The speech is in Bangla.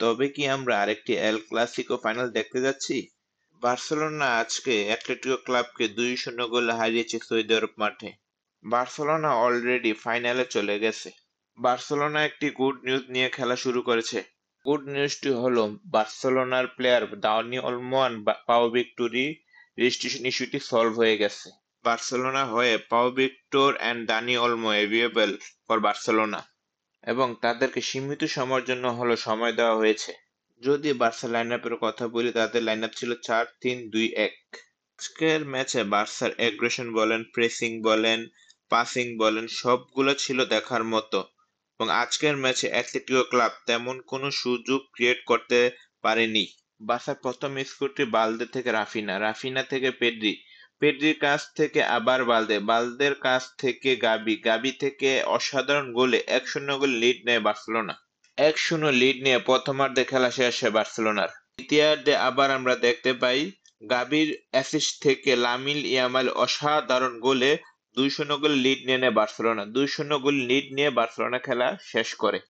তবে কি আমরা আরেকটি এল ক্লাসিকো ফাইনাল দেখতে যাচ্ছি? বার্সেলোনা আজকে অ্যাটলেটিকো ক্লাবকে 2-0 গোলে হারিয়েছে সৌদি আরব মাঠে। বার্সেলোনা অলরেডি ফাইনালে চলে গেছে। বার্সেলোনা একটি গুড নিউজ নিয়ে খেলা শুরু করেছে। গুড নিউজটি হলো বার্সেলোনার প্লেয়ার দানি ওলমো আর পাও ভিক্টোরি রেজিস্ট্রেশন ইস্যুটি সলভ হয়ে গেছে। বার্সেলোনা হয়ে পাও Victor and Dani Olmo available for Barcelona এবং তাদেরকে সীমিত সময়ের জন্য হলো সময় দেওয়া হয়েছে। যদি বার্সা লাইনআপের কথা বলি, তাদের লাইনআপ ছিল 4-3-2-1। আজকের ম্যাচে বার্সার অ্যাগ্রেশন বলেন, প্রেসিং বলেন, পাসিং বলেন সবগুলো ছিল দেখার মতো এবং আজকের ম্যাচে অ্যাটলেটিকো ক্লাব তেমন কোনো সুযোগ ক্রিয়েট করতে পারেনি। বার্সার প্রথম স্কোরটি বালদে থেকে রাফিনা, রাফিনা থেকে পেড্রি, পেড্রির কাছ থেকে আবার বালদে, বালদের কাছ থেকে গাবি, গাবি থেকে অসাধারণ গোলে 1-0 গোলে লিড নেয় বার্সেলোনা। 1-0 লিড নিয়ে প্রথমার্ধে খেলা শেষ হয় বার্সেলোনার। দ্বিতীয়ার্ধে আবার আমরা দেখতে পাই গাবির অ্যাসিস্ট থেকে লামিন ইয়ামাল অসাধারণ গোলে 2-0 গোলে লিড নিয়ে নেয় বার্সেলোনা। 2-0 গোলে লিড নিয়ে বার্সেলোনা খেলা শেষ করে।